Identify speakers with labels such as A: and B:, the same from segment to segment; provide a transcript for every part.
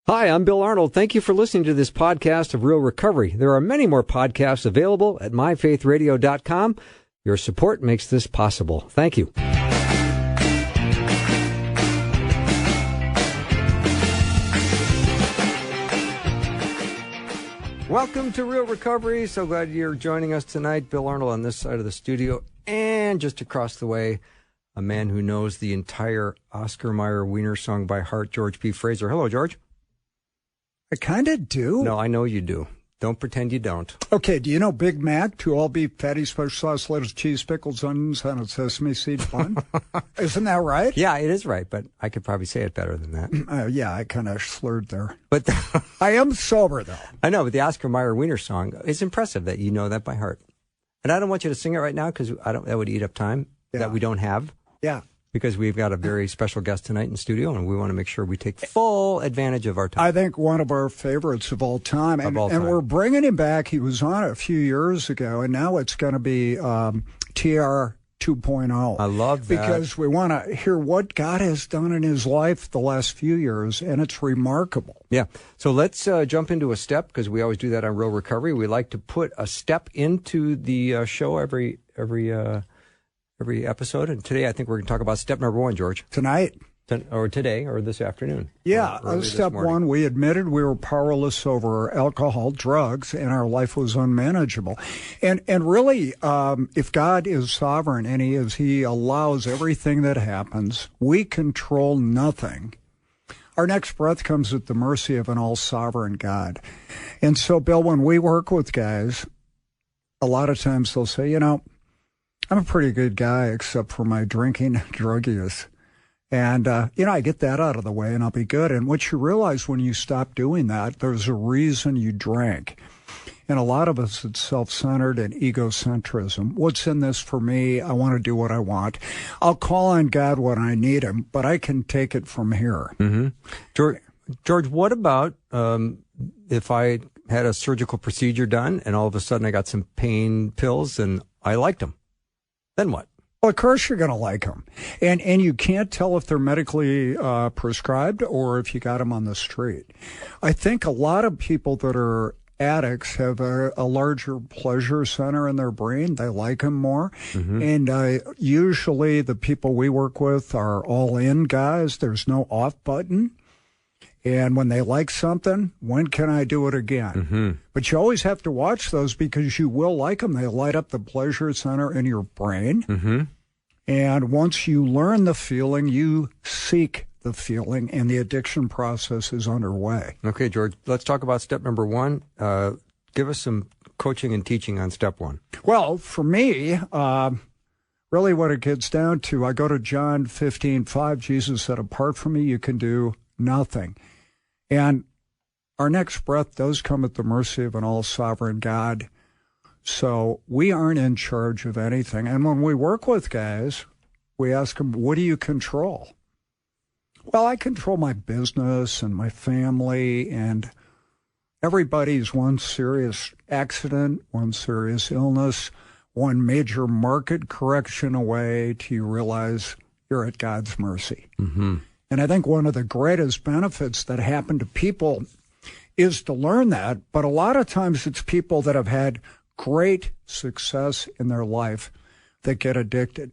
A: Hi, I'm Bill Arnold. Thank you for listening to this podcast of Real Recovery. There are many more podcasts available at myfaithradio.com. Your support makes this possible. Thank you. Welcome to Real Recovery. So glad you're joining us tonight. Bill Arnold on this side of the studio, and just across the way, a man who knows the entire Oscar Mayer Wiener song by heart, George P. Fraser. Hello, George.
B: I kind of do.
A: No, I know you do. Don't pretend you don't.
B: Okay, do you know Big Mac, 2 all-beef patties, special sauce, lettuce, cheese, pickles, onions, and a sesame seed bun? Isn't that right?
A: Yeah, it is right, but I could probably say it better than that.
B: Yeah, I kind of slurred there.
A: But
B: I am sober, though.
A: I know, but the Oscar Mayer Wiener song, it's impressive that you know that by heart. And I don't want you to sing it right now because that would eat up time that we don't have.
B: Yeah.
A: Because we've got a very special guest tonight in the studio, and we want to make sure we take full advantage of our time.
B: I think one of our favorites of all time. And we're bringing him back. He was on a few years ago, and now it's going to be TR 2.0.
A: I love that.
B: Because we want to hear what God has done in his life the last few years, and it's remarkable.
A: Yeah. So let's jump into a step, because we always do that on Real Recovery. We like to put a step into the show every episode, and today I think we're going to talk about step number 1, George.
B: Tonight.
A: Or today, or this afternoon.
B: Yeah, step 1, we admitted we were powerless over alcohol, drugs, and our life was unmanageable. And really, if God is sovereign, and He allows everything that happens, we control nothing. Our next breath comes at the mercy of an all-sovereign God. And so, Bill, when we work with guys, a lot of times they'll say, I'm a pretty good guy except for my drinking and drug use. And, I get that out of the way and I'll be good. And what you realize when you stop doing that, there's a reason you drank. And a lot of us, it's self-centered and egocentrism. What's in this for me? I want to do what I want. I'll call on God when I need him, but I can take it from here.
A: Mm-hmm. George, what about if I had a surgical procedure done and all of a sudden I got some pain pills and I liked them? Then what?
B: Well, of course you're going to like them. And you can't tell if they're medically prescribed or if you got them on the street. I think a lot of people that are addicts have a larger pleasure center in their brain. They like them more. Mm-hmm. And usually the people we work with are all-in guys. There's no off button. And when they like something, when can I do it again? Mm-hmm. But you always have to watch those because you will like them. They light up the pleasure center in your brain. Mm-hmm. And once you learn the feeling, you seek the feeling, and the addiction process is underway.
A: Okay, George, let's talk about step number 1. Give us some coaching and teaching on step 1.
B: Well, for me, really what it gets down to, I go to John 15:5. Jesus said, apart from me, you can do nothing. And our next breath does come at the mercy of an all-sovereign God. So we aren't in charge of anything. And when we work with guys, we ask them, what do you control? Well, I control my business and my family, and everybody's one serious accident, one serious illness, one major market correction away till you realize you're at God's mercy. Mm-hmm. And I think one of the greatest benefits that happen to people is to learn that. But a lot of times it's people that have had great success in their life that get addicted.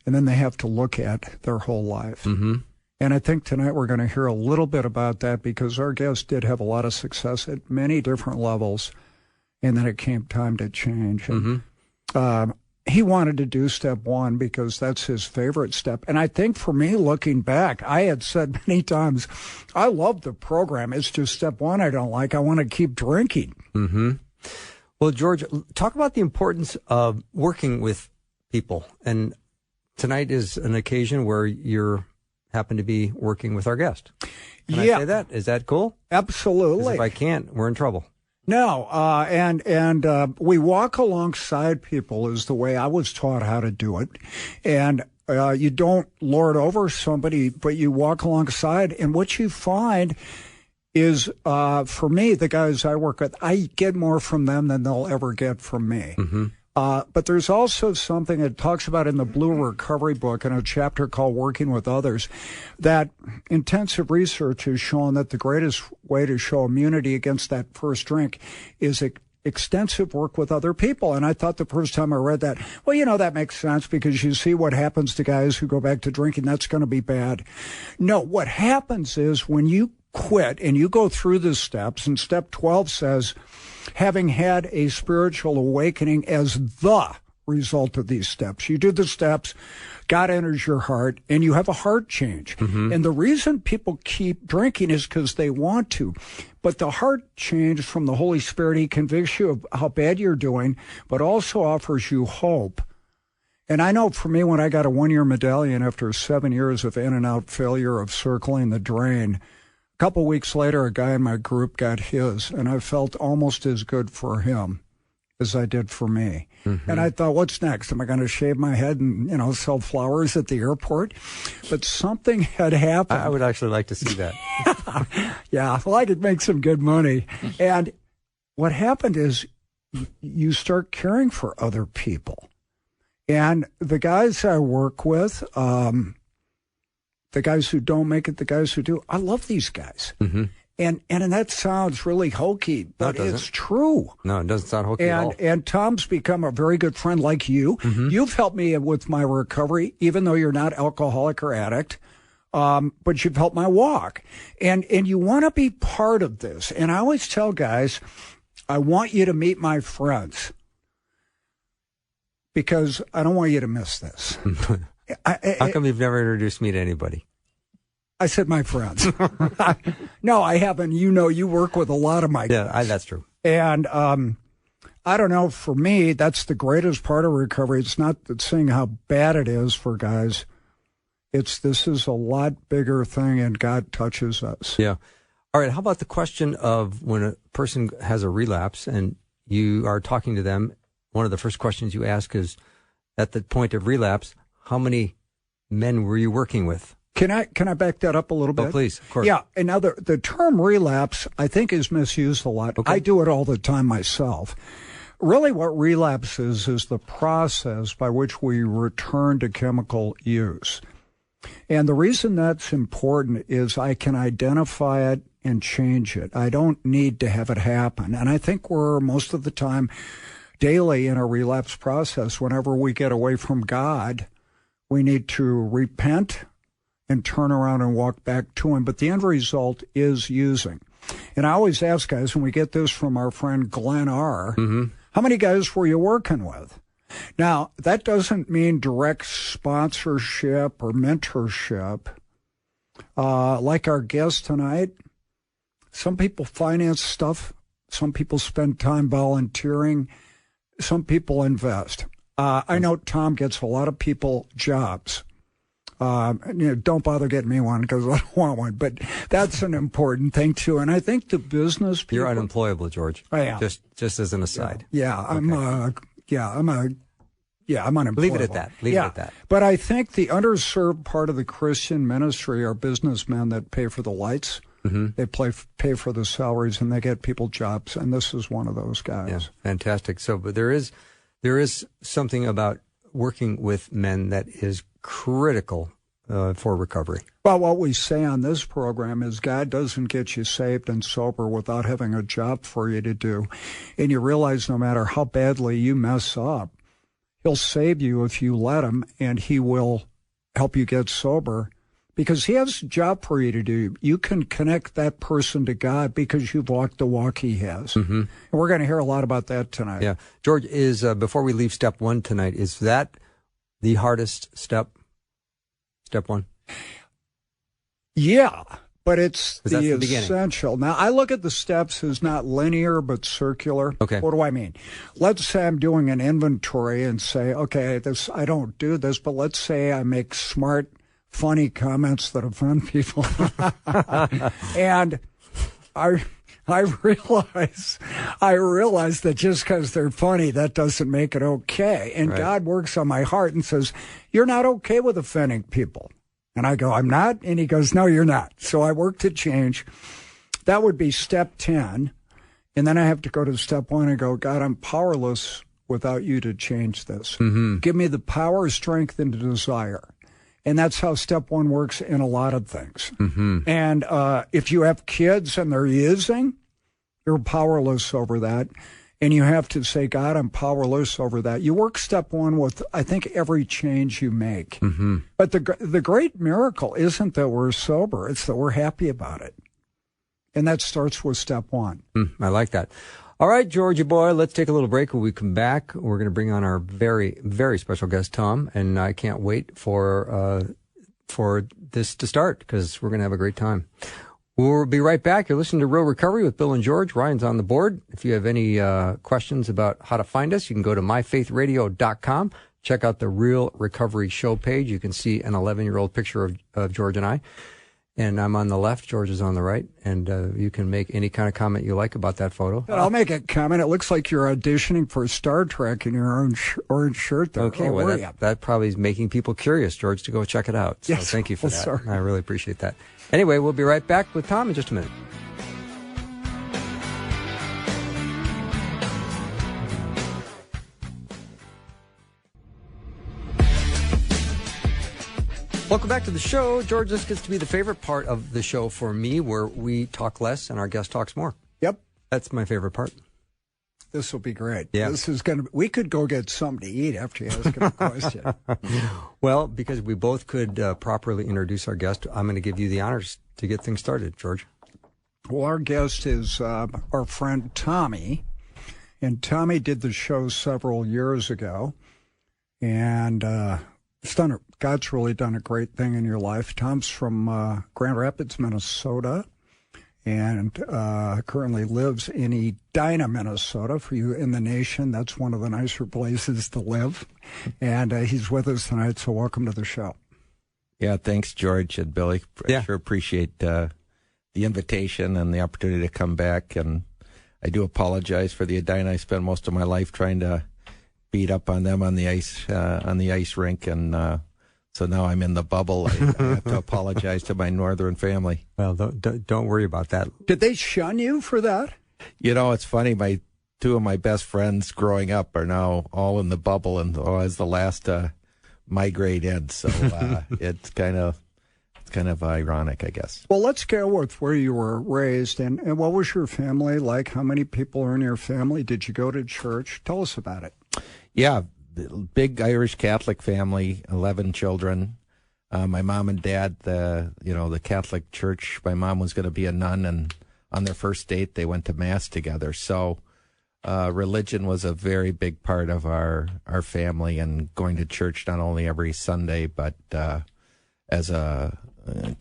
B: And then they have to look at their whole life. Mm-hmm. And I think tonight we're going to hear a little bit about that because our guest did have a lot of success at many different levels. And then it came time to change. Mm-hmm. He wanted to do step 1 because that's his favorite step. And I think for me, looking back, I had said many times, I love the program. It's just step 1 I don't like. I want to keep drinking.
A: Mm-hmm. Well, George, talk about the importance of working with people. And tonight is an occasion where you happen to be working with our guest. Can I say that? Is that cool?
B: Absolutely.
A: If I can't, we're in trouble.
B: No, and we walk alongside people is the way I was taught how to do it. And you don't lord over somebody, but you walk alongside. And what you find is, for me, the guys I work with, I get more from them than they'll ever get from me. Mm-hmm. But there's also something it talks about in the Blue Recovery book in a chapter called Working with Others, that intensive research has shown that the greatest way to show immunity against that first drink is extensive work with other people. And I thought the first time I read that, well, that makes sense because you see what happens to guys who go back to drinking. That's going to be bad. No, what happens is when you quit and you go through the steps, and step 12 says, having had a spiritual awakening as the result of these steps. You do the steps, God enters your heart, and you have a heart change. Mm-hmm. And the reason people keep drinking is because they want to. But the heart change from the Holy Spirit, He convicts you of how bad you're doing, but also offers you hope. And I know for me, when I got a 1-year medallion after 7 years of in and out failure of circling the drain, a couple weeks later, a guy in my group got his, and I felt almost as good for him as I did for me. Mm-hmm. And I thought, what's next? Am I going to shave my head and, sell flowers at the airport? But something had happened.
A: I would actually like to see that.
B: Yeah, well, I could make some good money. And what happened is you start caring for other people. And the guys I work with, the guys who don't make it, the guys who do, I love these guys. Mm-hmm. And that sounds really hokey, but it's true.
A: No, it doesn't sound hokey at all.
B: And Tom's become a very good friend like you. Mm-hmm. You've helped me with my recovery, even though you're not alcoholic or addict, but you've helped my walk. And you want to be part of this. And I always tell guys, I want you to meet my friends because I don't want you to miss this.
A: How come you've never introduced me to anybody?
B: I said my friends. No, I haven't. You work with a lot of my guys.
A: Yeah, that's true.
B: And I don't know, for me, that's the greatest part of recovery. It's not saying how bad it is for guys. This is a lot bigger thing, and God touches us.
A: Yeah. All right, how about the question of when a person has a relapse and you are talking to them, one of the first questions you ask is, at the point of relapse, how many men were you working with?
B: Can I back that up a little bit?
A: Oh, please, of course.
B: Yeah, and now the term relapse, I think, is misused a lot. Okay. I do it all the time myself. Really what relapse is the process by which we return to chemical use. And the reason that's important is I can identify it and change it. I don't need to have it happen. And I think we're most of the time daily in a relapse process. Whenever we get away from God, we need to repent and turn around and walk back to Him. But the end result is using. And I always ask guys, and we get this from our friend Glenn R., mm-hmm. How many guys were you working with? Now, that doesn't mean direct sponsorship or mentorship. Like our guest tonight, some people finance stuff. Some people spend time volunteering. Some people invest. I know Tom gets a lot of people jobs. Don't bother getting me one because I don't want one. But that's an important thing too. And I think the business people.
A: You're unemployable, George.
B: I am.
A: Just as an aside.
B: Yeah, I'm unemployable.
A: Leave it at that. Leave it at that.
B: But I think the underserved part of the Christian ministry are businessmen that pay for the lights. Mm-hmm. They pay for the salaries, and they get people jobs. And this is one of those guys.
A: Yeah, fantastic. So, but there is something about working with men that is critical for recovery.
B: Well, what we say on this program is God doesn't get you saved and sober without having a job for you to do. And you realize no matter how badly you mess up, He'll save you if you let Him, and He will help you get sober because He has a job for you to do. You can connect that person to God because you've walked the walk He has. Mm-hmm. And we're going to hear a lot about that tonight.
A: Yeah. George, before we leave step 1 tonight, is that the hardest step? Step 1?
B: Yeah, but it's the essential. Now, I look at the steps as not linear but circular.
A: Okay.
B: What do I mean? Let's say I'm doing an inventory and say, okay, I don't do this, but let's say I make smart, funny comments that offend people. And I realize that just because they're funny, that doesn't make it okay. And right. God works on my heart and says, you're not okay with offending people. And I go, I'm not? And He goes, no, you're not. So I work to change. That would be step 10. And then I have to go to step 1 and go, God, I'm powerless without you to change this. Give me the power, strength, and the desire. And that's how step one works in a lot of things. And if you have kids and they're using, you're powerless over that. And you have to say, God, I'm powerless over that. You work step one with, I think, every change you make. But the great miracle isn't that we're sober. It's that we're happy about it. And that starts with step one.
A: I like that. All right, Georgia boy, let's take a little break. When we come back, we're going to bring on our very, very special guest, Tom, and I can't wait for this to start because we're going to have a great time. We'll be right back. You're listening to Real Recovery with Bill and George. Ryan's on the board. If you have any questions about how to find us, you can go to myfaithradio.com. Check out the Real Recovery show page. You can see an 11-year-old picture of George and I. And I'm on the left, George is on the right, and you can make any kind of comment you like about that photo.
B: But I'll make a comment. It looks like you're auditioning for Star Trek in your own orange shirt there.
A: Okay, well, that probably is making people curious, George, to go check it out. So
B: yes,
A: thank you for that.
B: Sorry.
A: I really appreciate that. Anyway, we'll be right back with Tom in just a minute. Welcome back to the show. George, this gets to be the favorite part of the show for me, where we talk less and our guest talks more.
B: Yep.
A: That's my favorite part.
B: This will be great.
A: Yeah.
B: This is going to. We could go get something to eat after you ask him a question.
A: Well, because we both could properly introduce our guest, I'm going to give you the honors to get things started, George.
B: Well, our guest is our friend Tommy, and Tommy did the show several years ago, and God's really done a great thing in your life. Tom's from Grand Rapids, Minnesota, and currently lives in Edina, Minnesota. For you in the nation, that's one of the nicer places to live. And he's with us tonight, so welcome to the show.
C: Yeah, thanks, George and Billy. I sure appreciate the invitation and the opportunity to come back. And I do apologize for the Edina. I spent most of my life trying to beat up on them on the ice rink, and so now I'm in the bubble. I have to apologize to my northern family.
A: Well, don't worry about that.
B: Did they shun you for that?
C: You know, it's funny. Two of my best friends growing up are now all in the bubble, and I was the last to migrate in. So it's kind of ironic, I guess.
B: Well, let's go with where you were raised, and what was your family like? How many people are in your family? Did you go to church? Tell us about it.
C: Yeah, big Irish Catholic family, 11 children. My mom and dad, the Catholic Church. My mom was going to be a nun, and on their first date, they went to Mass together. So religion was a very big part of our family, and going to church not only every Sunday, but as a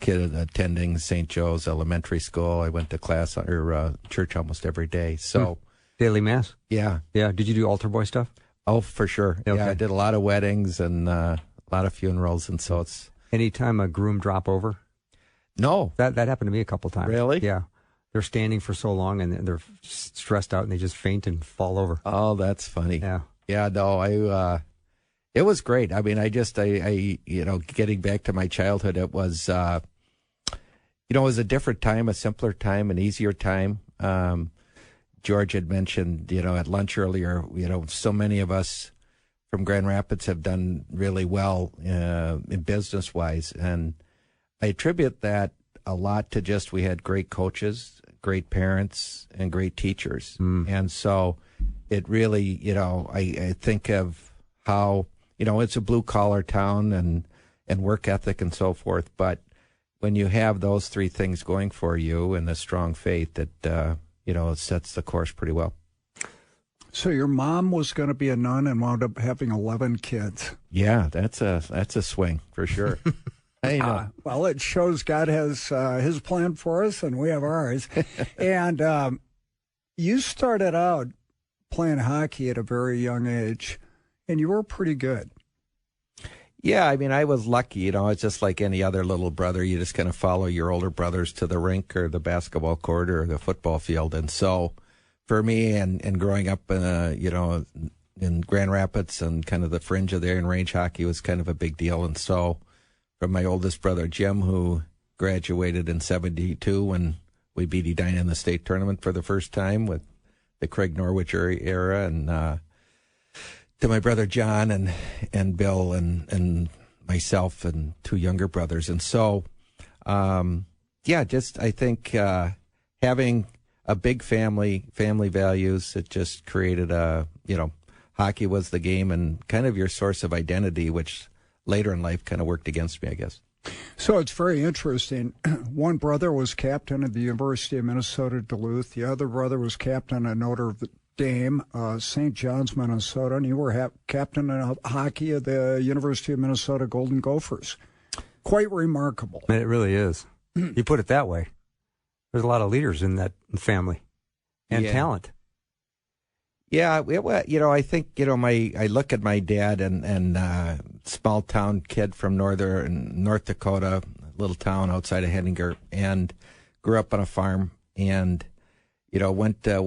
C: kid attending St. Joe's Elementary School, I went to class or church almost every day. So
A: daily Mass?
C: Yeah.
A: Yeah. Did you do altar boy stuff?
C: Oh, for sure. Okay. Yeah, I did a lot of weddings and a lot of funerals, and so it's...
A: Anytime a groom drop over?
C: No.
A: That happened to me a couple times.
C: Really?
A: Yeah. They're standing for so long, and they're stressed out, and they just faint and fall over.
C: Oh, that's funny.
A: Yeah.
C: Yeah, no, it was great. I mean, I getting back to my childhood, it was, it was a different time, a simpler time, an easier time. George had mentioned, at lunch earlier, so many of us from Grand Rapids have done really well in business-wise. And I attribute that a lot to just we had great coaches, great parents, and great teachers. And so it really, I think of how, it's a blue-collar town and work ethic and so forth. But when you have those three things going for you and the strong faith, that it sets the course pretty well.
B: So your mom was going to be a nun and wound up having 11 kids.
C: Yeah, that's a swing for sure. I know.
B: Well, it shows God has his plan for us, and we have ours. And you started out playing hockey at a very young age, and you were pretty good.
C: Yeah, I mean, I was lucky. It's just like any other little brother. You just kind of follow your older brothers to the rink or the basketball court or the football field. And so for me and growing up, in Grand Rapids and kind of the fringe of there in range hockey was kind of a big deal. And so from my oldest brother, Jim, who graduated in 72 when we beat Edina in the state tournament for the first time with the Craig Norwich era. And to my brother John and Bill and myself and two younger brothers. And so, just I think having a big family values, it just created hockey was the game and kind of your source of identity, which later in life kind of worked against me, I guess.
B: So it's very interesting. One brother was captain at the University of Minnesota Duluth. The other brother was captain at Notre Dame, St. John's, Minnesota, and you were captain of hockey at the University of Minnesota Golden Gophers. Quite remarkable.
A: It really is. You put it that way. There's a lot of leaders in that family and talent.
C: Yeah, I think, I look at my dad and small town kid from North Dakota, little town outside of Hettinger, and grew up on a farm and, went to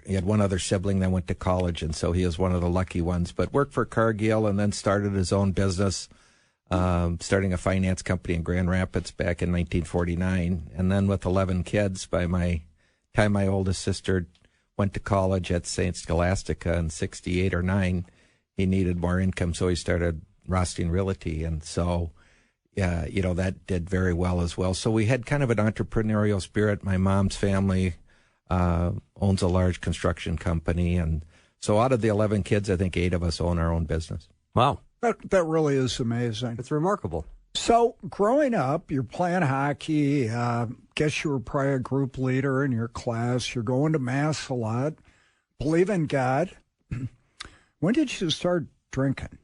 C: he had one other sibling that went to college, and so he was one of the lucky ones, but worked for Cargill and then started his own business, starting a finance company in Grand Rapids back in 1949. And then with 11 kids, by my time my oldest sister went to college at St. Scholastica in 68 or 9, he needed more income, so he started Rothstein Realty. And so, that did very well as well. So we had kind of an entrepreneurial spirit. My mom's family owns a large construction company. And so out of the 11 kids, I think 8 of us own our own business.
A: Wow.
B: That really is amazing.
A: It's remarkable.
B: So growing up, you're playing hockey. Guess you were probably a group leader in your class. You're going to Mass a lot. Believe in God. When did you start drinking?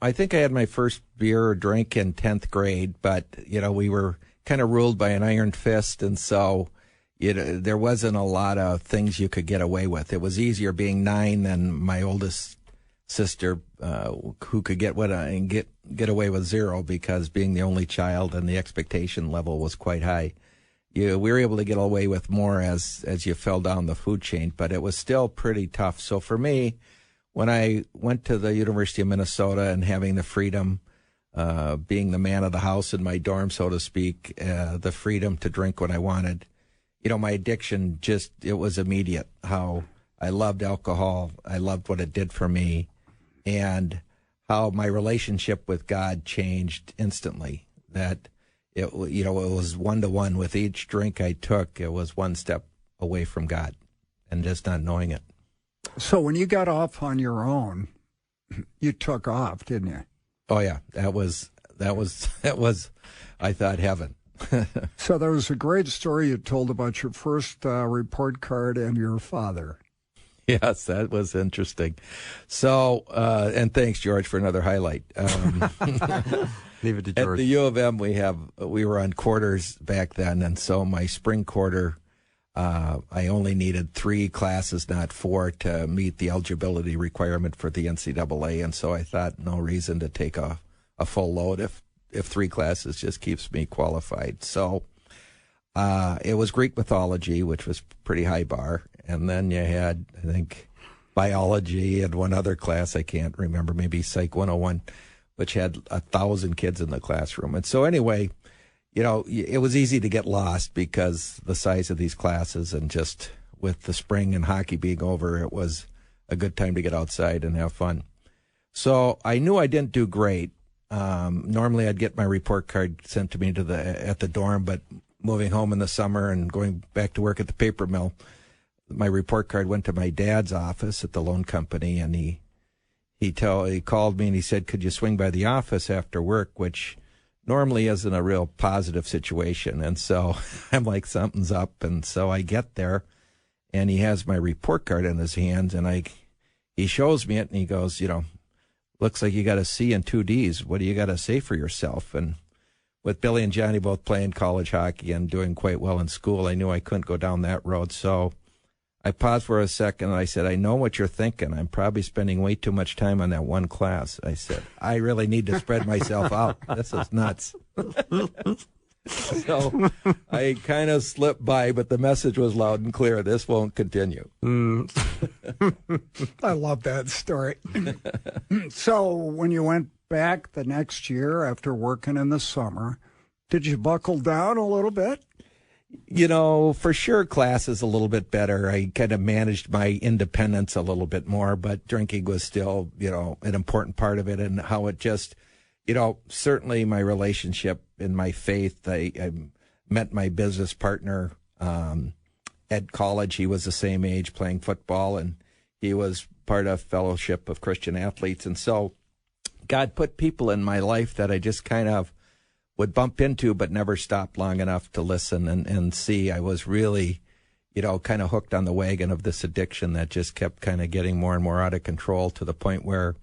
C: I think I had my first beer or drink in 10th grade, but, we were kind of ruled by an iron fist. And so there wasn't a lot of things you could get away with. It was easier being 9 than my oldest sister, who could get away with 0 because being the only child and the expectation level was quite high. We were able to get away with more as you fell down the food chain, but it was still pretty tough. So for me, when I went to the University of Minnesota and having the freedom, being the man of the house in my dorm, so to speak, the freedom to drink when I wanted, my addiction it was immediate. How I loved alcohol. I loved what it did for me. And how my relationship with God changed instantly. That it was 1-to-1 with each drink I took. It was one step away from God, and just not knowing it.
B: So when you got off on your own, you took off, didn't you?
C: Oh yeah, that was I thought heaven.
B: So there was a great story you told about your first report card and your father.
C: Yes, that was interesting. So, and thanks, George, for another highlight.
A: Leave it to George.
C: At the U of M, we were on quarters back then, and so my spring quarter, I only needed 3 classes, not 4, to meet the eligibility requirement for the NCAA, and so I thought no reason to take a full load if 3 classes just keeps me qualified. So it was Greek mythology, which was pretty high bar. And then you had, I think, biology and one other class, I can't remember, maybe Psych 101, which had 1,000 kids in the classroom. And so anyway, it was easy to get lost because the size of these classes, and just with the spring and hockey being over, it was a good time to get outside and have fun. So I knew I didn't do great. Normally I'd get my report card sent to me at the dorm, but moving home in the summer and going back to work at the paper mill, my report card went to my dad's office at the loan company, and he called me and he said, "Could you swing by the office after work?" Which normally isn't a real positive situation. And so I'm like, something's up. And so I get there, and he has my report card in his hands, and he shows me it, and he goes, "Looks like you got a C and 2 Ds. What do you got to say for yourself?" And with Billy and Johnny both playing college hockey and doing quite well in school, I knew I couldn't go down that road. So I paused for a second, and I said, "I know what you're thinking. I'm probably spending way too much time on that one class." I said, "I really need to spread myself out. This is nuts." So I kind of slipped by, but the message was loud and clear. This won't continue.
B: I love that story. So when you went back the next year after working in the summer, did you buckle down a little bit?
C: For sure, class is a little bit better. I kind of managed my independence a little bit more, but drinking was still, an important part of it, and how it just, certainly my relationship in my faith. I met my business partner at college. He was the same age playing football, and he was part of Fellowship of Christian Athletes. And so God put people in my life that I just kind of would bump into, but never stopped long enough to listen and see. I was really, kind of hooked on the wagon of this addiction that just kept kind of getting more and more out of control, to the point where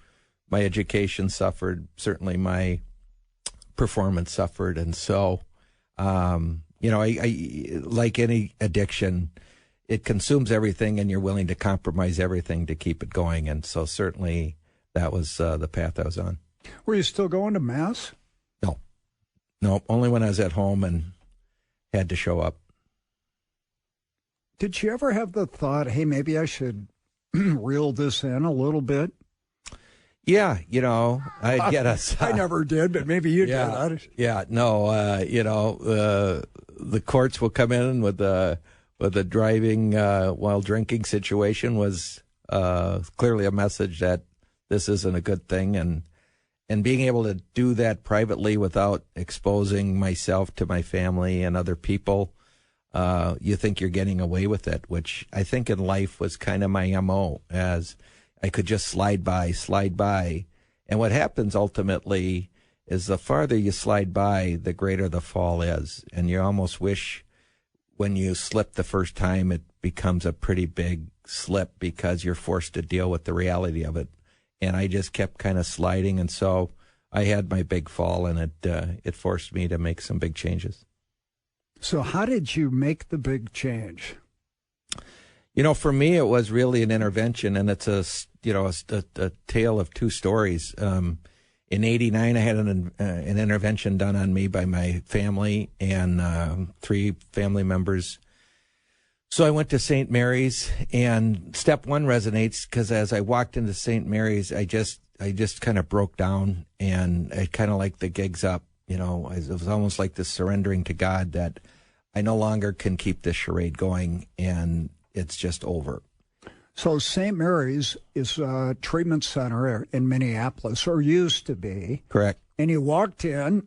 C: my education suffered. Certainly my performance suffered. And so, I like any addiction, it consumes everything, and you're willing to compromise everything to keep it going. And so certainly that was the path I was on.
B: Were you still going to Mass?
C: No, only when I was at home and had to show up.
B: Did you ever have the thought, hey, maybe I should reel this in a little bit?
C: Yeah, I'd get us.
B: I never did, but maybe you did.
C: Yeah, no, the courts will come in with the driving while drinking situation was clearly a message that this isn't a good thing, and being able to do that privately without exposing myself to my family and other people, you think you're getting away with it, which I think in life was kind of my MO, as I could just slide by. And what happens ultimately is the farther you slide by, the greater the fall is. And you almost wish when you slip the first time, it becomes a pretty big slip, because you're forced to deal with the reality of it. And I just kept kind of sliding, and so I had my big fall, and it forced me to make some big changes.
B: So how did you make the big change?
C: For me, it was really an intervention, and it's a tale of two stories. In '89, I had an intervention done on me by my family and 3 family members. So I went to St. Mary's, and step one resonates, because as I walked into St. Mary's, I just kind of broke down, and I kind of like the gigs up. It was almost like this surrendering to God that I no longer can keep this charade going, and it's just over.
B: So St. Mary's is a treatment center in Minneapolis, or used to be.
C: Correct.
B: And you walked in,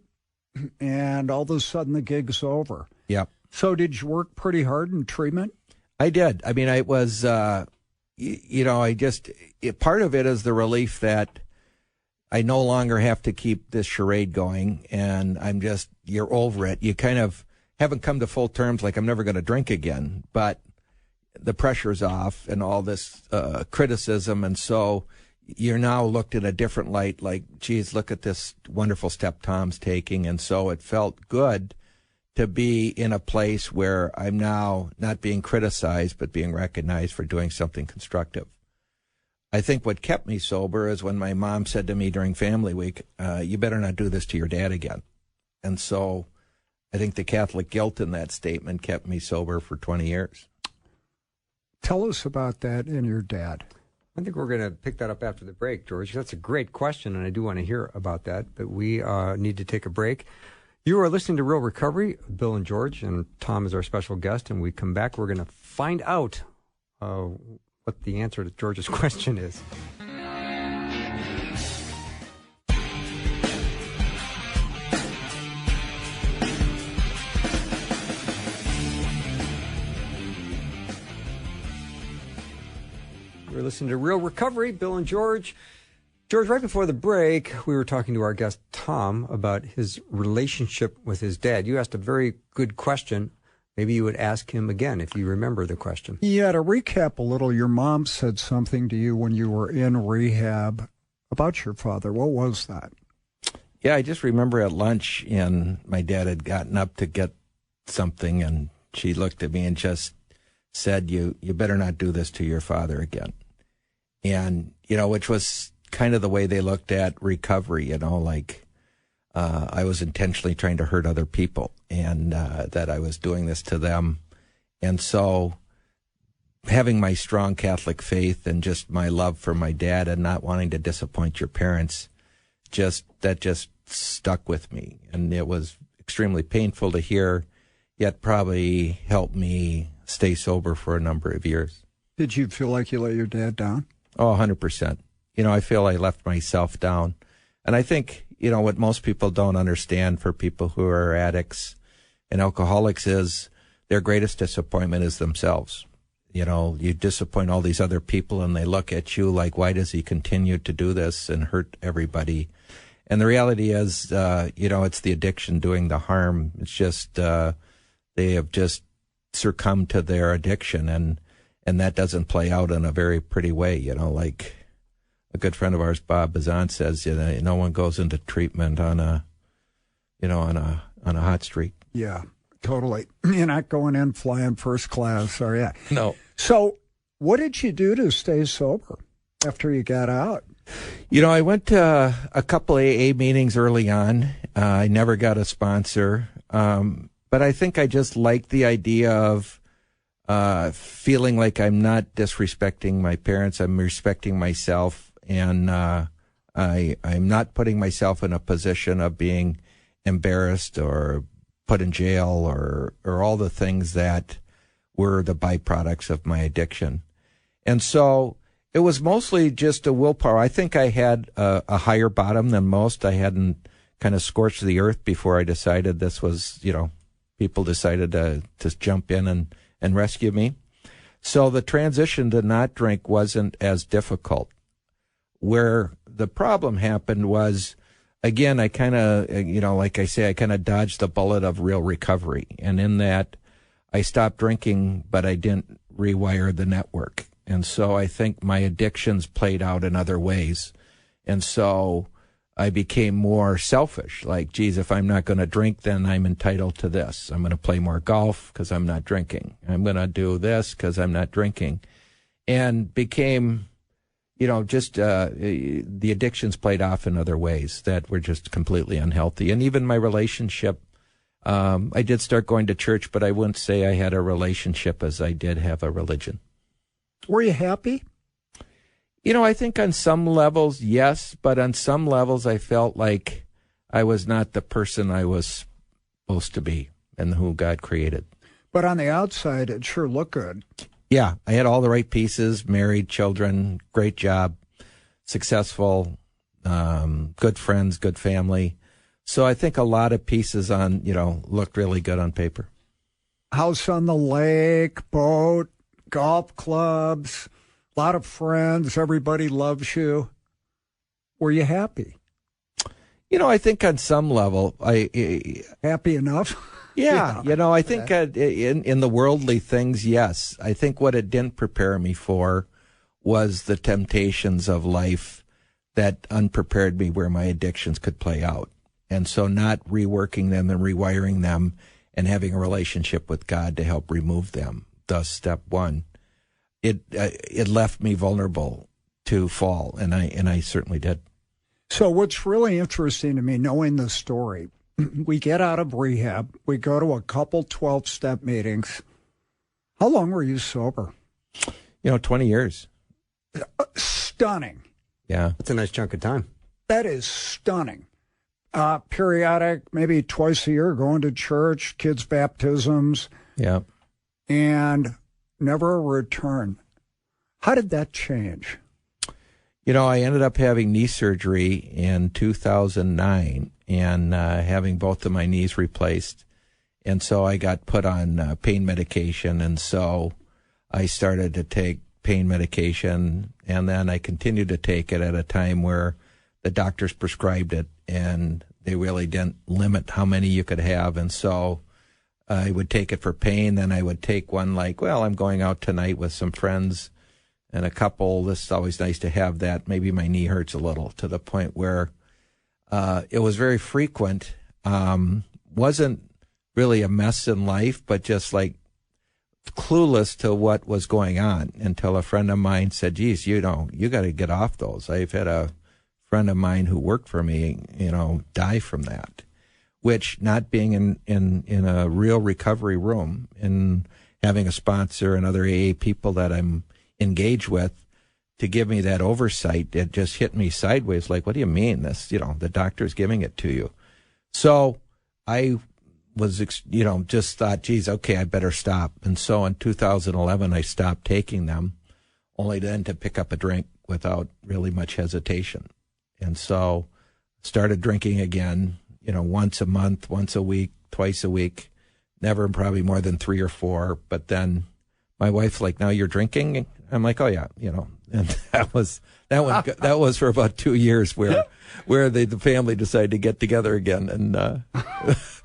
B: and all of a sudden the gig's over.
C: Yep.
B: So did you work pretty hard in treatment?
C: I did. I mean, I was, part of it is the relief that I no longer have to keep this charade going, and you're over it. You kind of haven't come to full terms, like I'm never going to drink again, but the pressure's off and all this criticism, and so you're now looked in a different light, like, geez, look at this wonderful step Tom's taking. And so it felt good to be in a place where I'm now not being criticized, but being recognized for doing something constructive. I think what kept me sober is when my mom said to me during Family Week, you better not do this to your dad again. And so I think the Catholic guilt in that statement kept me sober for 20 years.
B: Tell us about that and your dad.
A: I think we're going to pick that up after the break, George. That's a great question, and I do want to hear about that, but we need to take a break. You are listening to Real Recovery, Bill and George, and Tom is our special guest. And we come back, we're going to find out what the answer to George's question is. We're listening to Real Recovery, Bill and George. George, right before the break, we were talking to our guest, Tom, about his relationship with his dad. You asked a very good question. Maybe you would ask him again if you remember the question.
B: Yeah, to recap a little, your mom said something to you when you were in rehab about your father. What was that?
C: Yeah, I just remember at lunch, and my dad had gotten up to get something, and she looked at me and just said, you better not do this to your father again. And, which was kind of the way they looked at recovery, like I was intentionally trying to hurt other people, and that I was doing this to them. And so having my strong Catholic faith and just my love for my dad and not wanting to disappoint your parents, that just stuck with me. And it was extremely painful to hear yet probably helped me stay sober for a number of years.
B: Did you feel like you let your dad down?
C: Oh, 100%. I feel I left myself down. And I think, what most people don't understand for people who are addicts and alcoholics is their greatest disappointment is themselves. You disappoint all these other people and they look at you like, why does he continue to do this and hurt everybody? And the reality is, it's the addiction doing the harm. It's just, they have just succumbed to their addiction, and that doesn't play out in a very pretty way. Like a good friend of ours, Bob Bazan, says, no one goes into treatment on a hot streak.
B: Yeah, totally. You're not going in flying first class, are you?
C: No.
B: So what did you do to stay sober after you got out?
C: I went to a couple AA meetings early on. I never got a sponsor. But I think I just liked the idea of feeling like I'm not disrespecting my parents. I'm respecting myself, and I'm not putting myself in a position of being embarrassed or put in jail or all the things that were the byproducts of my addiction. And so it was mostly just a willpower. I think I had a higher bottom than most. I hadn't kind of scorched the earth before I decided this was, people decided to jump in and rescue me. So the transition to not drink wasn't as difficult. Where the problem happened was, again, I kind of, like I say, I kind of dodged the bullet of real recovery. And in that, I stopped drinking, but I didn't rewire the network. And so I think my addictions played out in other ways. And so I became more selfish. Like, geez, if I'm not going to drink, then I'm entitled to this. I'm going to play more golf because I'm not drinking. I'm going to do this because I'm not drinking. And became, just the addictions played off in other ways that were just completely unhealthy. And even my relationship, I did start going to church, but I wouldn't say I had a relationship as I did have a religion.
B: Were you happy?
C: I think on some levels, yes, but on some levels I felt like I was not the person I was supposed to be and who God created.
B: But on the outside, it sure looked good.
C: Yeah, I had all the right pieces, married, children, great job, successful, good friends, good family. So I think a lot of pieces looked really good on paper.
B: House on the lake, boat, golf clubs, a lot of friends, everybody loves you. Were you happy?
C: I think on some level,
B: happy enough?
C: Yeah, I think in the worldly things, yes. I think what it didn't prepare me for was the temptations of life that unprepared me where my addictions could play out. And so not reworking them and rewiring them and having a relationship with God to help remove them, thus step one. It left me vulnerable to fall, and I certainly did.
B: So what's really interesting to me, knowing the story, we get out of rehab, we go to a couple 12-step meetings. How long were you sober?
C: 20 years.
B: Stunning.
C: Yeah.
A: That's a nice chunk of time.
B: That is stunning. Periodic, maybe twice a year, going to church, kids' baptisms.
C: Yeah.
B: And never a return. How did that change?
C: I ended up having knee surgery in 2009 and having both of my knees replaced. And so I got put on pain medication. And so I started to take pain medication. And then I continued to take it at a time where the doctors prescribed it and they really didn't limit how many you could have. And so I would take it for pain. Then I would take one like, well, I'm going out tonight with some friends and a couple. This is always nice to have that. Maybe my knee hurts a little, to the point where it was very frequent. Wasn't really a mess in life, but just like clueless to what was going on until a friend of mine said, geez, you got to get off those. I've had a friend of mine who worked for me, die from that, which, not being in a real recovery room and having a sponsor and other AA people that I'm engaged with to give me that oversight, it just hit me sideways. Like, what do you mean this, the doctor's giving it to you? So I just thought, geez, okay, I better stop. And so in 2011, I stopped taking them, only then to pick up a drink without really much hesitation. And so started drinking again, once a month, once a week, twice a week, never probably more than 3 or 4. But then my wife's like, now you're drinking? I'm like, oh yeah, and that was for about 2 years where the family decided to get together again and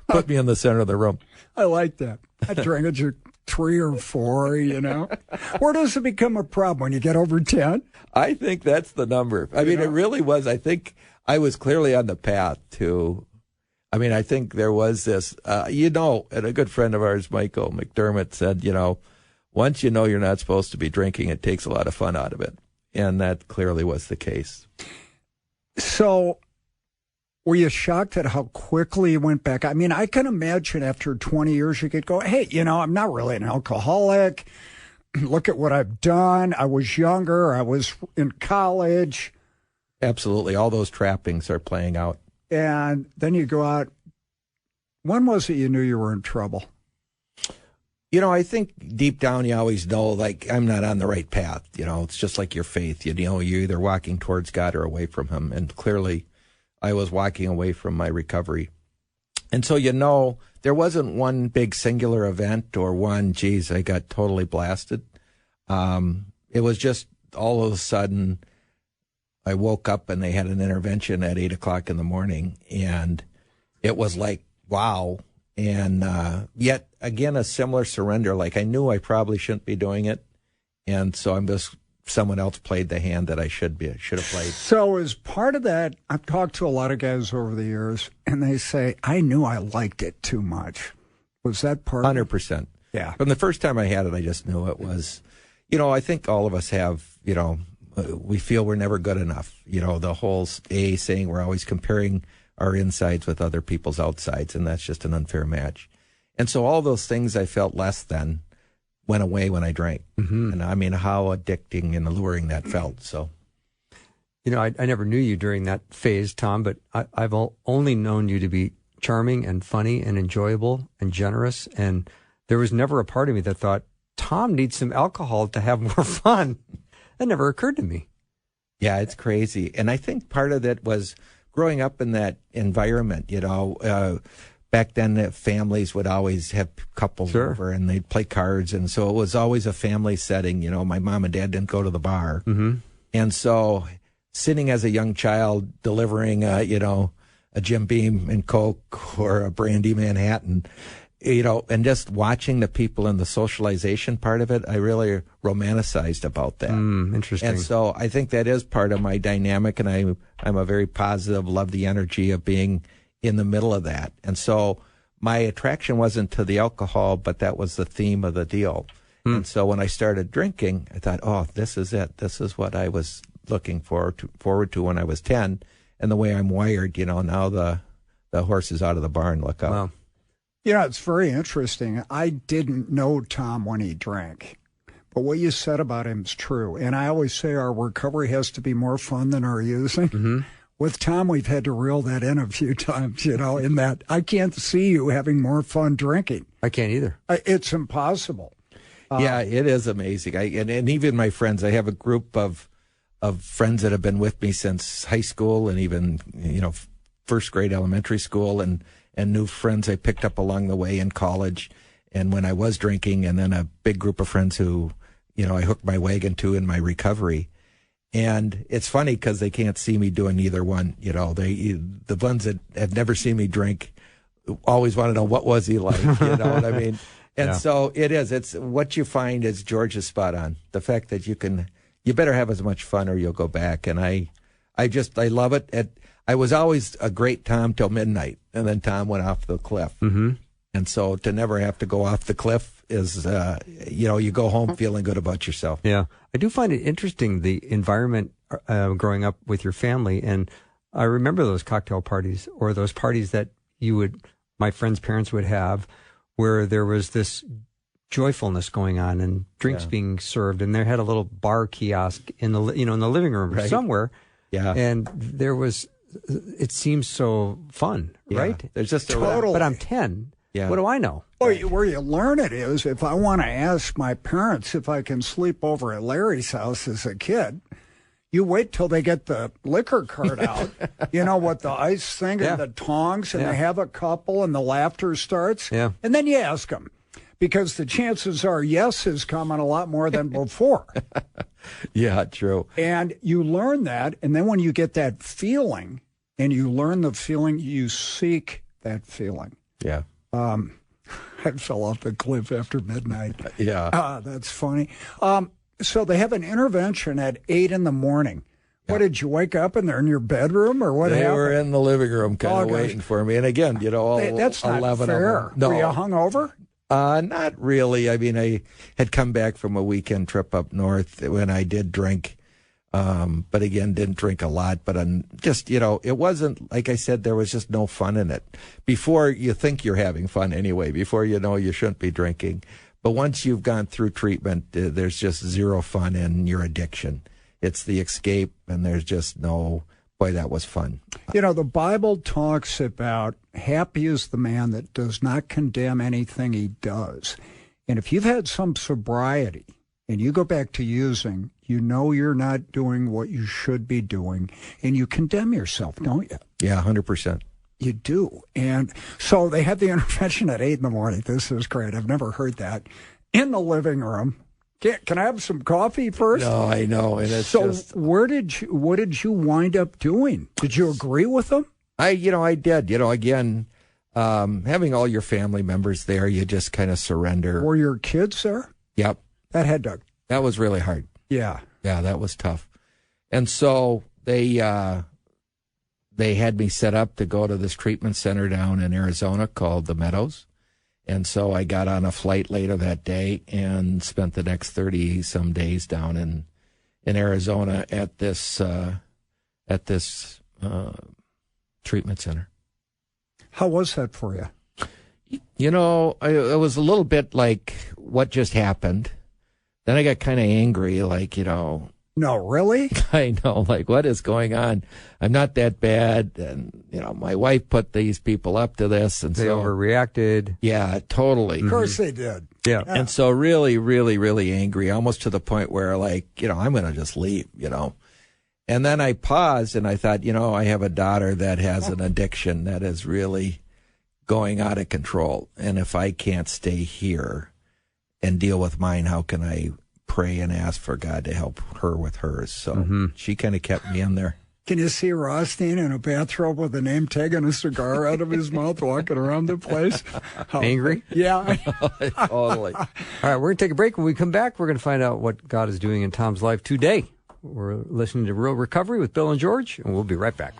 C: put me in the center of the room.
B: I like that. I drank at 3 or 4, Where does it become a problem? When you get over 10?
C: I think that's the number. I mean, it really was. I think I was clearly on the path to, I think there was this, and a good friend of ours, Michael McDermott, said, once you know you're not supposed to be drinking, it takes a lot of fun out of it. And that clearly was the case.
B: So were you shocked at how quickly you went back? I mean, I can imagine after 20 years you could go, hey, I'm not really an alcoholic. Look at what I've done. I was younger. I was in college.
C: Absolutely. All those trappings are playing out.
B: And then you go out. When was it you knew you were in trouble?
C: I think deep down you always know, like, I'm not on the right path. It's just like your faith. You're either walking towards God or away from him. And clearly I was walking away from my recovery. And so, there wasn't one big singular event or one, geez, I got totally blasted. It was just all of a sudden I woke up and they had an intervention at 8 o'clock in the morning. And it was like, wow. And yet again, a similar surrender. Like, I knew I probably shouldn't be doing it. And so someone else played the hand that I should have played.
B: So as part of that, I've talked to a lot of guys over the years, and they say, I knew I liked it too much. Was that part
C: 100%.
B: Yeah.
C: From the first time I had it, I just knew it was, I think all of us have, we feel we're never good enough. The whole A saying we're always comparing our insides with other people's outsides, and that's just an unfair match. And so all those things I felt less than went away when I drank. Mm-hmm. And how addicting and alluring that felt. So,
A: I never knew you during that phase, Tom, but I've only known you to be charming and funny and enjoyable and generous. And there was never a part of me that thought, Tom needs some alcohol to have more fun. That never occurred to me.
C: Yeah, it's crazy. And I think part of that was growing up in that environment, back then the families would always have couples over and they'd play cards. And so it was always a family setting. My mom and dad didn't go to the bar. Mm-hmm. And so sitting as a young child delivering, a Jim Beam and Coke or a Brandy Manhattan, and just watching the people and the socialization part of it, I really romanticized about that.
A: Interesting.
C: And so I think that is part of my dynamic, and I'm a very positive, love the energy of being in the middle of that. And so my attraction wasn't to the alcohol, but that was the theme of the deal. And so when I started drinking, I thought, oh, this is it. This is what I was looking forward to when I was 10. And the way I'm wired, now the horse is out of the barn. Look out.
A: Wow.
B: It's very interesting. I didn't know Tom when he drank, but what you said about him is true. And I always say our recovery has to be more fun than our using. Mm-hmm. With Tom, we've had to reel that in a few times, in that I can't see you having more fun drinking.
A: I can't either.
B: It's impossible.
C: Yeah, it is amazing. And even my friends, I have a group of friends that have been with me since high school and even, first grade elementary school and new friends I picked up along the way in college and when I was drinking, and then a big group of friends who, I hooked my wagon to in my recovery. And it's funny because they can't see me doing either one. The ones that have never seen me drink always want to know, what was he like? You know what I mean? And so it's what you find is George is spot on. The fact that you better have as much fun or you'll go back. And I love it. I was always a great Tom till midnight, and then Tom went off the cliff. Mm-hmm. And so to never have to go off the cliff is, you go home feeling good about yourself.
A: Yeah. I do find it interesting, the environment growing up with your family. And I remember those cocktail parties or those parties that my friends' parents would have where there was this joyfulness going on and drinks being served. And they had a little bar kiosk in the living room somewhere. Yeah. And it seems so fun, right?
C: There's just
B: total.
A: But I'm 10.
C: Yeah.
A: What do I know?
B: Well, where you learn it is if I want to ask my parents if I can sleep over at Larry's house as a kid, you wait till they get the liquor cart out, with the ice thing and the tongs, and they have a couple, and the laughter starts.
A: Yeah.
B: And then you ask them, because the chances are yes is coming a lot more than before.
C: Yeah, true.
B: And you learn that, and then when you get that feeling, and you learn the feeling, you seek that feeling.
C: Yeah.
B: I fell off the cliff after midnight.
C: Yeah.
B: That's funny. So they have an intervention at 8 in the morning. What, did you wake up and they're in your bedroom, or what
C: They
B: happened?
C: were in the living room kind of waiting for me. And again, all
B: That's not
C: 11
B: fair.
C: of them. No.
B: Were you hungover?
C: Not really. I mean, I had come back from a weekend trip up north when I did drink. But again, didn't drink a lot, but just, it wasn't, like I said, there was just no fun in it. Before you think you're having fun anyway, before you know you shouldn't be drinking. But once you've gone through treatment, there's just zero fun in your addiction. It's the escape, and there's just no, boy, that was fun.
B: The Bible talks about happy is the man that does not condemn anything he does. And if you've had some sobriety and you go back to using, you're not doing what you should be doing, and you condemn yourself, don't you?
C: Yeah, 100%.
B: You do. And so they had the intervention at 8 in the morning. This is great. I've never heard that. In the living room. Can I have some coffee first?
C: No, I know. And it's
B: so
C: just...
B: what did you wind up doing? Did you agree with them?
C: I did. Again, having all your family members there, you just kind of surrender.
B: Were your kids there?
C: Yep.
B: That
C: was really hard.
B: Yeah.
C: Yeah, that was tough. And so they had me set up to go to this treatment center down in Arizona called the Meadows. And so I got on a flight later that day and spent the next 30-some days down in Arizona at this treatment center.
B: How was that for you?
C: It was a little bit like what just happened. Then I got kind of angry, like,
B: No, really?
C: I know, like, what is going on? I'm not that bad. And, my wife put these people up to this. And
A: they overreacted.
C: Yeah, totally.
B: Of course they did.
A: Yeah.
C: And so really, really, really angry, almost to the point where, like, I'm going to just leave, And then I paused and I thought, I have a daughter that has an addiction that is really going out of control. And if I can't stay here and deal with mine, how can I pray and ask for God to help her with hers? So she kind of kept me in there.
B: Can you see Rothstein in a bathrobe with a name tag and a cigar out of his mouth walking around the place?
A: Angry?
B: Yeah.
C: Totally.
A: All right, we're going to take a break. When we come back, we're going to find out what God is doing in Tom's life today. We're listening to Real Recovery with Bill and George, and we'll be right back.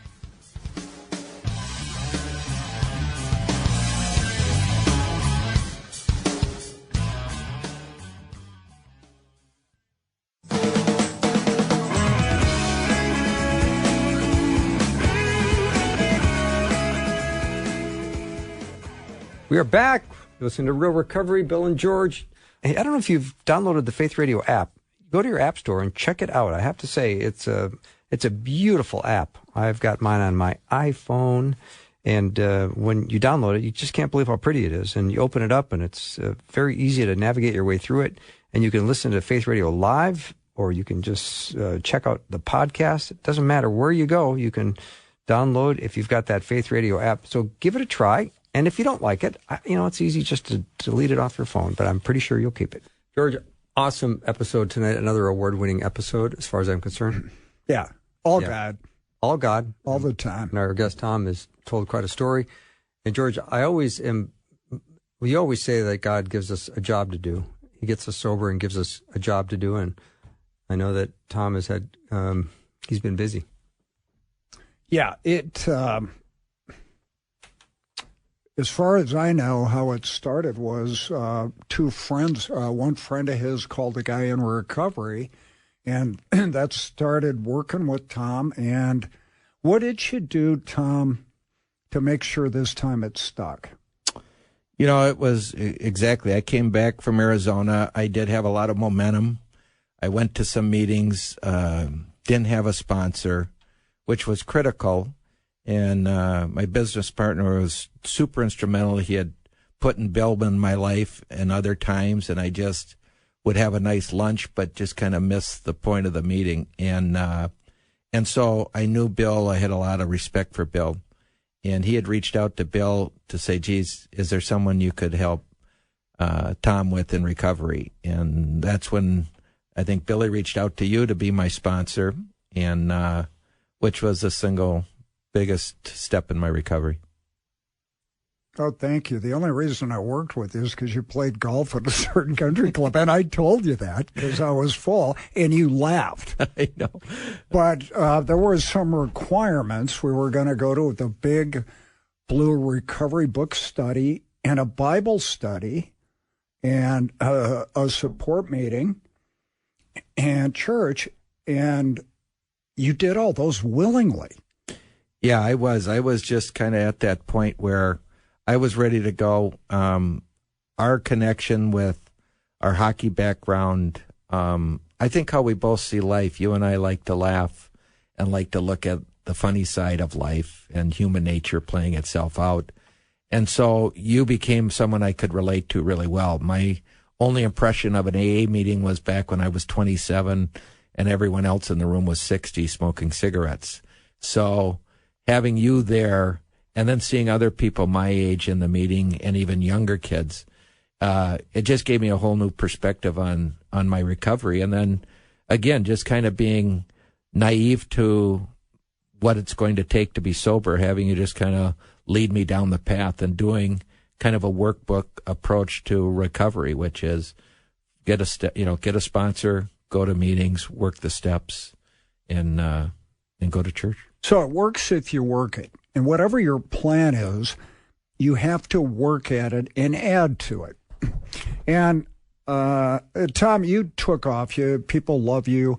A: We are back. Listening to Real Recovery, Bill and George. Hey, I don't know if you've downloaded the Faith Radio app. Go to your app store and check it out. I have to say, it's a beautiful app. I've got mine on my iPhone, and when you download it, you just can't believe how pretty it is. And you open it up, and it's very easy to navigate your way through it. And you can listen to Faith Radio live, or you can just check out the podcast. It doesn't matter where you go. You can download if you've got that Faith Radio app. So give it a try. And if you don't like it, it's easy just to delete it off your phone, but I'm pretty sure you'll keep it. George, awesome episode tonight. Another award-winning episode, as far as I'm concerned.
B: Yeah. All God.
A: All God.
B: All the time.
A: And our guest, Tom, has told quite a story. And George, we always say that God gives us a job to do. He gets us sober and gives us a job to do. And I know that Tom has had, he's been busy.
B: Yeah. As far as I know, how it started was two friends. One friend of his called a guy in recovery, and that started working with Tom. And what did you do, Tom, to make sure this time it stuck?
C: It was exactly. I came back from Arizona. I did have a lot of momentum. I went to some meetings, didn't have a sponsor, which was critical. And my business partner was super instrumental. He had putting Bill in my life and other times, and I just would have a nice lunch, but just kind of miss the point of the meeting. And so I knew Bill. I had a lot of respect for Bill. And he had reached out to Bill to say, geez, is there someone you could help Tom with in recovery? And that's when I think Billy reached out to you to be my sponsor, and which was the single biggest step in my recovery.
B: Oh, thank you. The only reason I worked with you is because you played golf at a certain country club, and I told you that because I was full, and you laughed.
C: I know.
B: But there were some requirements. We were going to go to the big Blue Recovery book study and a Bible study and a support meeting and church, and you did all those willingly.
C: Yeah, I was. I was just kind of at that point where I was ready to go. Our connection with our hockey background, I think how we both see life, you and I like to laugh and like to look at the funny side of life and human nature playing itself out. And so you became someone I could relate to really well. My only impression of an AA meeting was back when I was 27 and everyone else in the room was 60 smoking cigarettes. So having you there and then seeing other people my age in the meeting and even younger kids, it just gave me a whole new perspective on my recovery. And then, again, just kind of being naive to what it's going to take to be sober, having you just kind of lead me down the path and doing kind of a workbook approach to recovery, which is get a sponsor, go to meetings, work the steps, and go to church.
B: So it works if you work it. And whatever your plan is, you have to work at it and add to it. And Tom, you took off. People love you.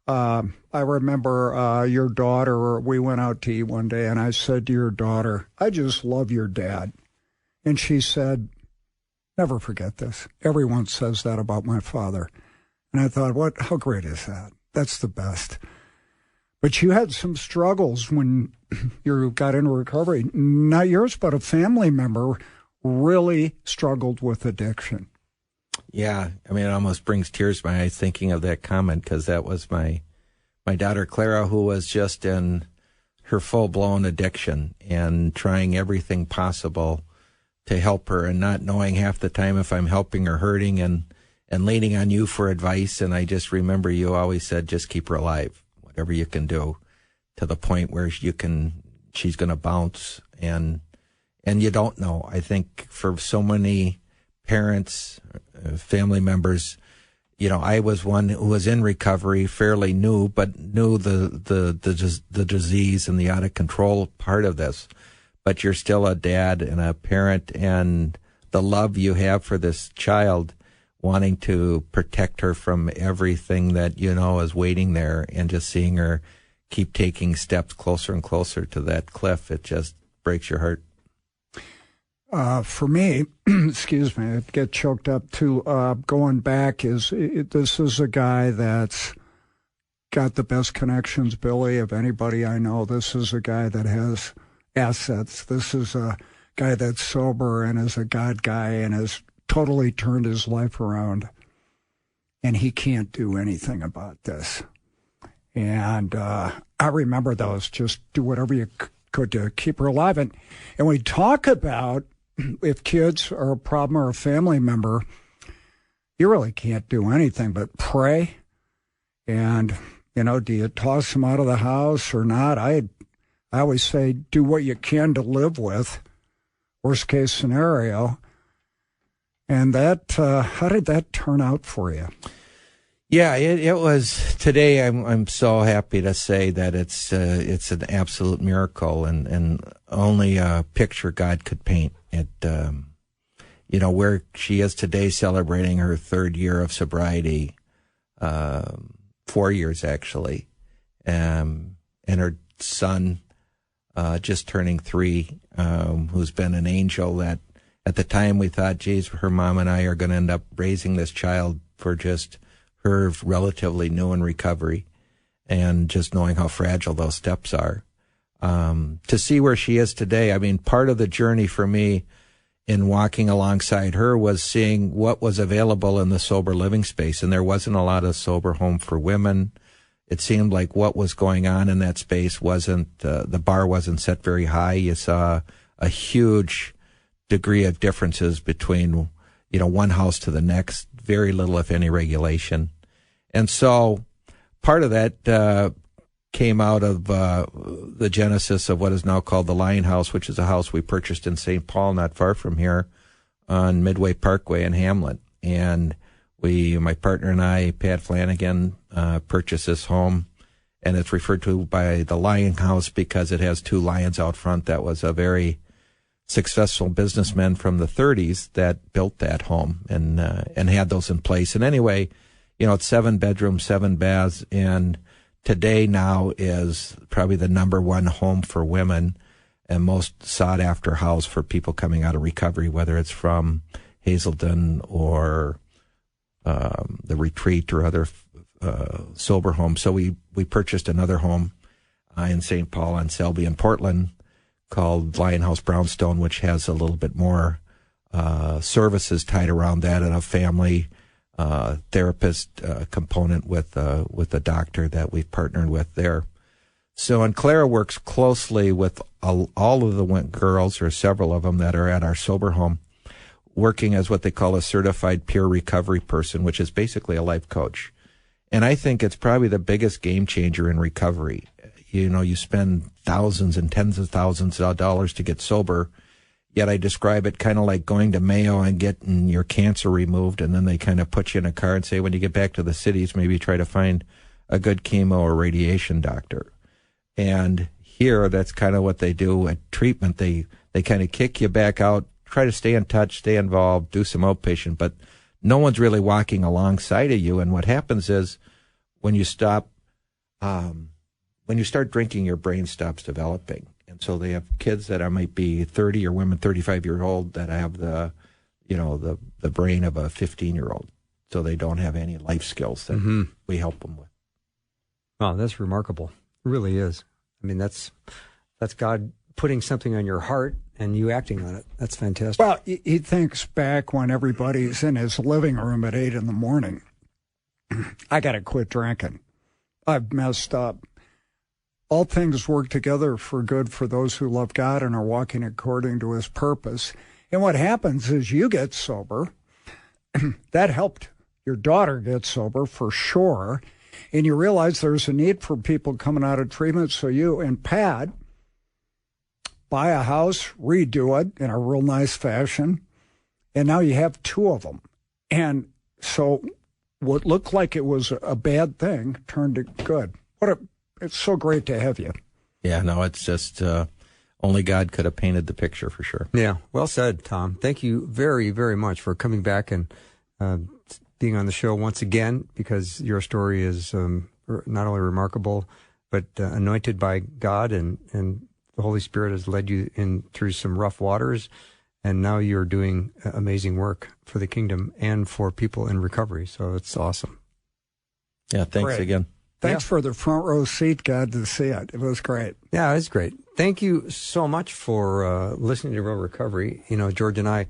B: I remember your daughter, we went out to eat one day, and I said to your daughter, I just love your dad. And she said, never forget this. Everyone says that about my father. And I thought, how great is that? That's the best. But you had some struggles when you got into recovery. Not yours, but a family member really struggled with addiction.
C: Yeah, I mean, it almost brings tears to my eyes thinking of that comment, because that was my daughter Clara, who was just in her full-blown addiction and trying everything possible to help her, and not knowing half the time if I'm helping or hurting, and leaning on you for advice. And I just remember you always said, just keep her alive, whatever you can do, to the point where she's going to bounce. And you don't know. I think for so many parents, family members, I was one who was in recovery, fairly new, but knew the disease and the out of control part of this. But you're still a dad and a parent, and the love you have for this child, wanting to protect her from everything that is waiting there, and just seeing her keep taking steps closer and closer to that cliff, it just breaks your heart.
B: For me, excuse me, I get choked up too. Going back, this is a guy that's got the best connections, Billy, of anybody I know. This is a guy that has assets. This is a guy that's sober and is a God guy and has totally turned his life around. And he can't do anything about this. And I remember those, just do whatever you could to keep her alive. And we talk about, if kids are a problem or a family member, you really can't do anything but pray. And, do you toss them out of the house or not? I always say, do what you can to live with, worst case scenario. And that, how did that turn out for you?
C: Yeah, it was. Today, I'm so happy to say that it's an absolute miracle, and only a picture God could paint. It, where she is today, celebrating her 3rd year of sobriety, 4 years actually, and her son, just turning 3, who's been an angel. That at the time we thought, geez, her mom and I are going to end up raising this child for just her relatively new in recovery, and just knowing how fragile those steps are. To see where she is today, I mean, part of the journey for me in walking alongside her was seeing what was available in the sober living space. And there wasn't a lot of sober home for women. It seemed like what was going on in that space wasn't, the bar wasn't set very high. You saw a huge degree of differences between, one house to the next, very little, if any, regulation. And so part of that came out of the genesis of what is now called the Lion House, which is a house we purchased in St. Paul, not far from here, on Midway Parkway in Hamlet. And my partner and I, Pat Flanagan, purchased this home, and it's referred to by the Lion House because it has 2 lions out front. That was a very successful businessman from the 30s that built that home and had those in place. And anyway, it's 7 bedrooms, 7 baths, and today now is probably the number 1 home for women and most sought after house for people coming out of recovery, whether it's from Hazelden or the Retreat or other sober homes. So we purchased another home in St. Paul on Selby in Portland called Lion House Brownstone, which has a little bit more services tied around that and a family therapist component with a doctor that we've partnered with there. So, and Clara works closely with all of the girls, or several of them that are at our sober home, working as what they call a certified peer recovery person, which is basically a life coach. And I think it's probably the biggest game changer in recovery. You spend thousands and tens of thousands of dollars to get sober, yet I describe it kind of like going to Mayo and getting your cancer removed, and then they kind of put you in a car and say, when you get back to the cities, maybe try to find a good chemo or radiation doctor. And here, that's kind of what they do at treatment. They kind of kick you back out, try to stay in touch, stay involved, do some outpatient, but no one's really walking alongside of you. And what happens is when you stop, when you start drinking, your brain stops developing. And so they have kids that might be 30 or women 35-year-old that have the brain of a 15-year-old. So they don't have any life skills that we help them with.
A: Wow, that's remarkable. It really is. I mean, that's God putting something on your heart and you acting on it. That's fantastic.
B: Well, he thinks back when everybody's in his living room at 8 a.m. I got to quit drinking. I've messed up. All things work together for good for those who love God and are walking according to his purpose. And what happens is you get sober. That helped your daughter get sober for sure. And you realize there's a need for people coming out of treatment. So you and Pat buy a house, redo it in a real nice fashion. And now you have 2 of them. And so what looked like it was a bad thing turned to good. It's so great to have you.
C: Yeah, no, it's just only God could have painted the picture for sure.
A: Yeah, well said, Tom. Thank you very, very much for coming back and being on the show once again, because your story is not only remarkable, but anointed by God, and the Holy Spirit has led you in through some rough waters, and now you're doing amazing work for the kingdom and for people in recovery. So it's awesome.
C: Yeah, thanks
B: Great.
C: again.
B: Thanks for the front row seat, God, to see it. It was great.
A: Yeah, it's great. Thank you so much for listening to Real Recovery. George and I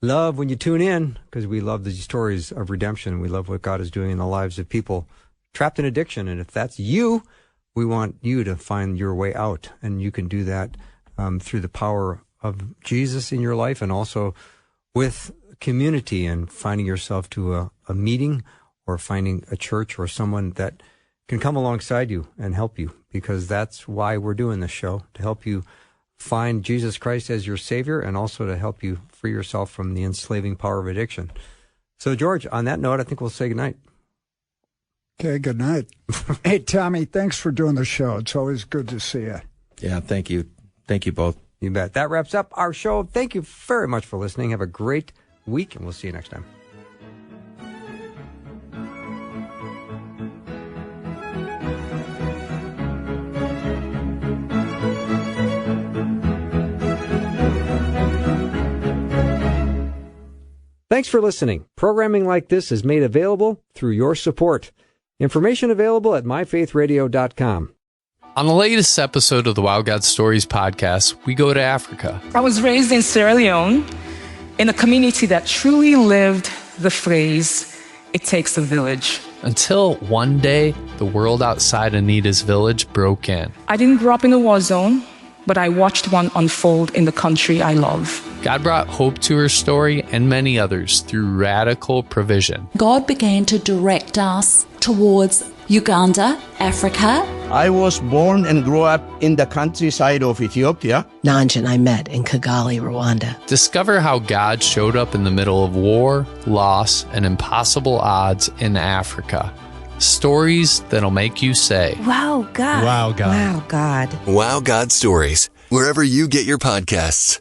A: love when you tune in, because we love these stories of redemption. We love what God is doing in the lives of people trapped in addiction. And if that's you, we want you to find your way out. And you can do that through the power of Jesus in your life, and also with community and finding yourself to a meeting, or finding a church or someone that can come alongside you and help you, because that's why we're doing this show, to help you find Jesus Christ as your Savior, and also to help you free yourself from the enslaving power of addiction. So, George, on that note, I think we'll say goodnight.
B: Okay, good night. Hey, Tommy, thanks for doing the show. It's always good to see you.
C: Yeah, thank you. Thank you both.
A: You bet. That wraps up our show. Thank you very much for listening. Have a great week, and we'll see you next time. Thanks for listening. Programming like this is made available through your support. Information available at myfaithradio.com.
D: On the latest episode of the Wild God Stories podcast, we go to Africa.
E: I was raised in Sierra Leone,
D: in a community that truly lived the phrase, "It takes a village."
E: Until one day, the world outside Anita's village broke in.
D: I didn't grow up in a war zone, but I watched one unfold in the country I love.
E: God brought hope to her story and many others through radical provision.
F: God began to direct us towards Uganda, Africa.
G: I was born and grew up in the countryside of Ethiopia.
H: Nanj and I met in Kigali, Rwanda.
E: Discover how God showed up in the middle of war, loss, and impossible odds in Africa. Stories that'll make you say,
I: "Wow, God.
J: Wow, God.
I: Wow, God.
K: Wow, God stories. Wherever you get your podcasts.